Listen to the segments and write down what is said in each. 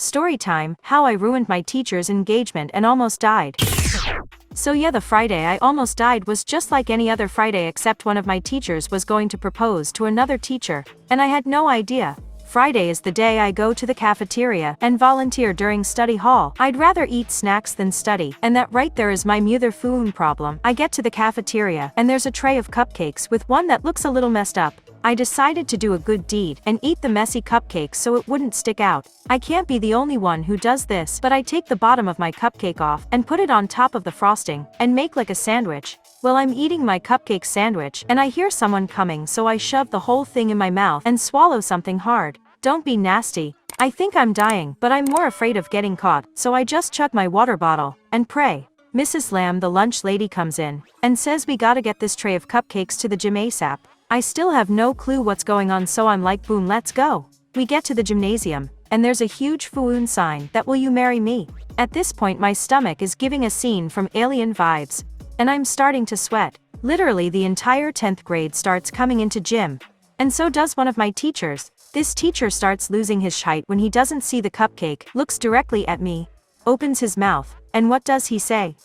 Storytime, how I ruined my teacher's engagement and almost died. So yeah, the Friday I almost died was just like any other Friday, except one of my teachers was going to propose to another teacher, and I had no idea. Friday is the day I go to the cafeteria and volunteer during study hall. I'd rather eat snacks than study, and that right there is my mother phone problem. I get to the cafeteria, and there's a tray of cupcakes with one that looks a little messed up. I decided to do a good deed and eat the messy cupcake so it wouldn't stick out. I can't be the only one who does this, but I take the bottom of my cupcake off and put it on top of the frosting and make like a sandwich. Well, I'm eating my cupcake sandwich and I hear someone coming, so I shove the whole thing in my mouth and swallow something hard. Don't be nasty. I think I'm dying, but I'm more afraid of getting caught, so I just chug my water bottle and pray. Mrs. Lamb, the lunch lady, comes in and says we gotta get this tray of cupcakes to the gym ASAP. I still have no clue what's going on, so I'm like, boom, let's go. We get to the gymnasium, and there's a huge Fuun sign that "Will you marry me?" At this point my stomach is giving a scene from Alien vibes, and I'm starting to sweat. Literally the entire 10th grade starts coming into gym, and so does one of my teachers. This teacher starts losing his shite when he doesn't see the cupcake, looks directly at me, opens his mouth, and what does he say?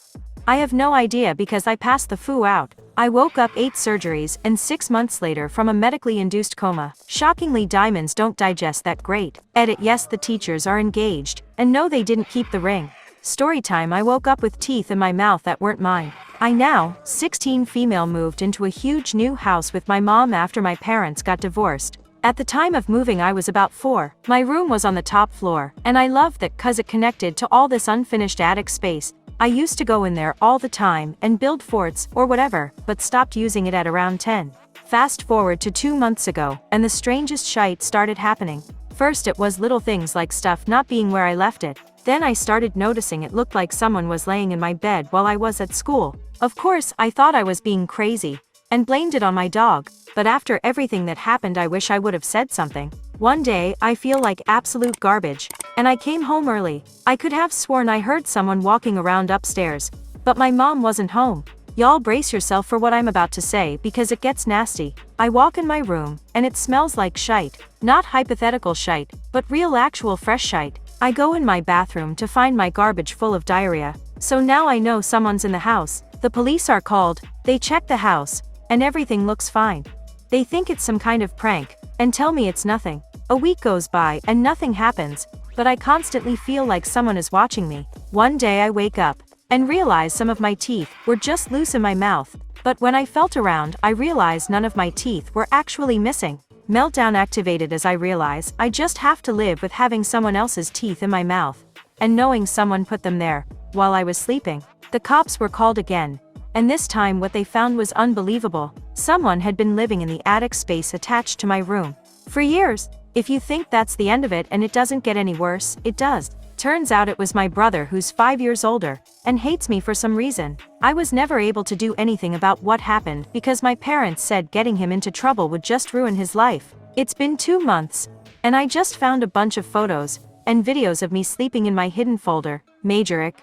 I have no idea because I passed the foo out. I woke up 8 surgeries and 6 months later from a medically induced coma. Shockingly, diamonds don't digest that great. Edit: yes, the teachers are engaged, and no, they didn't keep the ring. Storytime: I woke up with teeth in my mouth that weren't mine. I now, 16 female, moved into a huge new house with my mom after my parents got divorced. At the time of moving I was about 4. My room was on the top floor, and I loved that cause it connected to all this unfinished attic space. I used to go in there all the time and build forts or whatever, but stopped using it at around 10. Fast forward to 2 months ago, and the strangest shite started happening. First it was little things like stuff not being where I left it. Then I started noticing it looked like someone was laying in my bed while I was at school. Of course, I thought I was being crazy, and blamed it on my dog, but after everything that happened I wish I would have said something. One day, I feel like absolute garbage, and I came home early. I could have sworn I heard someone walking around upstairs, but my mom wasn't home. Y'all brace yourself for what I'm about to say because it gets nasty. I walk in my room, and it smells like shite. Not hypothetical shite, but real actual fresh shite. I go in my bathroom to find my garbage full of diarrhea. So now I know someone's in the house. The police are called, they check the house, and everything looks fine. They think it's some kind of prank, and tell me it's nothing. A week goes by and nothing happens, but I constantly feel like someone is watching me. One day I wake up and realize some of my teeth were just loose in my mouth, but when I felt around I realized none of my teeth were actually missing. Meltdown activated as I realize I just have to live with having someone else's teeth in my mouth, and knowing someone put them there while I was sleeping. The cops were called again, and this time what they found was unbelievable. Someone had been living in the attic space attached to my room for years. If you think that's the end of it and it doesn't get any worse, it does. Turns out it was my brother, who's 5 years older, and hates me for some reason. I was never able to do anything about what happened because my parents said getting him into trouble would just ruin his life. It's been 2 months, and I just found a bunch of photos and videos of me sleeping in my hidden folder. Major ick.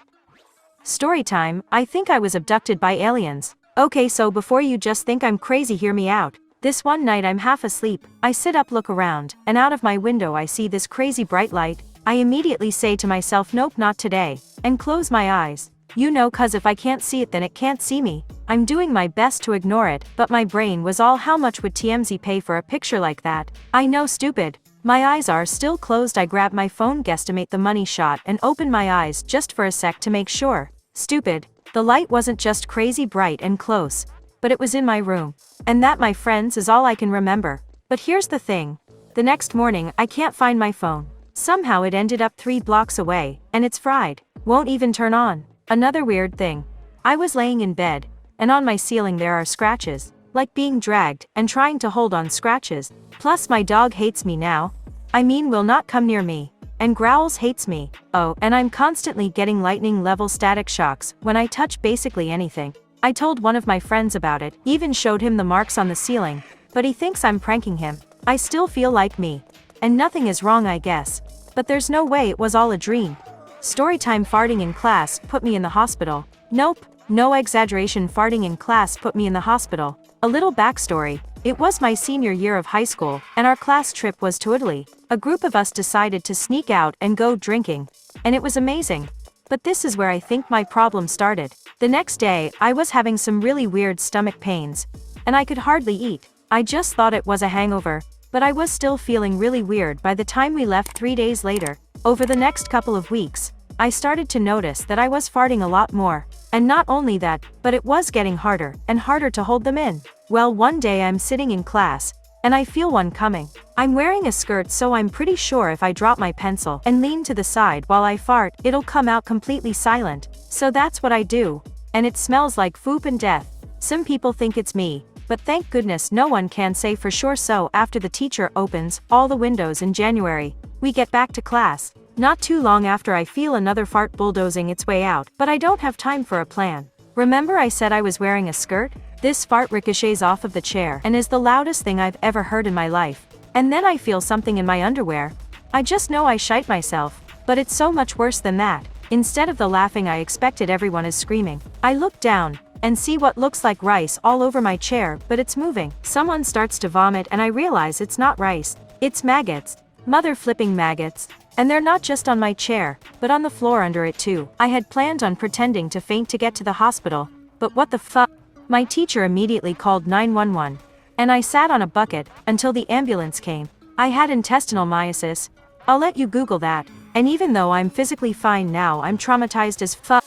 Storytime: I think I was abducted by aliens. Okay, so before you just think I'm crazy, hear me out. This one night I'm half asleep, I sit up, look around, and out of my window I see this crazy bright light. I immediately say to myself, nope, not today, and close my eyes. You know, cause if I can't see it then it can't see me. I'm doing my best to ignore it, but my brain was all, how much would TMZ pay for a picture like that? I know, stupid. My eyes are still closed. I grab my phone, guesstimate the money shot, and open my eyes just for a sec to make sure. Stupid. The light wasn't just crazy bright and close, but it was in my room. And that, my friends, is all I can remember. But here's the thing. The next morning, I can't find my phone. Somehow it ended up 3 blocks away, and it's fried. Won't even turn on. Another weird thing. I was laying in bed, and on my ceiling there are scratches, like being dragged and trying to hold on scratches. Plus my dog hates me now. I mean, will not come near me, and growls, hates me. Oh, and I'm constantly getting lightning level static shocks when I touch basically anything. I told one of my friends about it, even showed him the marks on the ceiling, but he thinks I'm pranking him. I still feel like me, and nothing is wrong, I guess. But there's no way it was all a dream. Storytime: farting in class put me in the hospital. Nope, no exaggeration, farting in class put me in the hospital. A little backstory. It was my senior year of high school, and our class trip was to Italy. A group of us decided to sneak out and go drinking. And it was amazing. But this is where I think my problem started. The next day, I was having some really weird stomach pains. And I could hardly eat. I just thought it was a hangover. But I was still feeling really weird by the time we left 3 days later. Over the next couple of weeks, I started to notice that I was farting a lot more. And not only that, but it was getting harder and harder to hold them in. Well, one day I'm sitting in class, and I feel one coming. I'm wearing a skirt, so I'm pretty sure if I drop my pencil and lean to the side while I fart, it'll come out completely silent. So that's what I do. And it smells like poop and death. Some people think it's me, but thank goodness no one can say for sure. So after the teacher opens all the windows in January, we get back to class. Not too long after, I feel another fart bulldozing its way out, but I don't have time for a plan. Remember I said I was wearing a skirt? This fart ricochets off of the chair and is the loudest thing I've ever heard in my life. And then I feel something in my underwear. I just know I shite myself, but it's so much worse than that. Instead of the laughing I expected, everyone is screaming. I look down and see what looks like rice all over my chair, but it's moving. Someone starts to vomit and I realize it's not rice, it's maggots. Mother flipping maggots. And they're not just on my chair, but on the floor under it too. I had planned on pretending to faint to get to the hospital, but what the fuck? My teacher immediately called 911. And I sat on a bucket until the ambulance came. I had intestinal myositis. I'll let you Google that. And even though I'm physically fine now, I'm traumatized as fuck.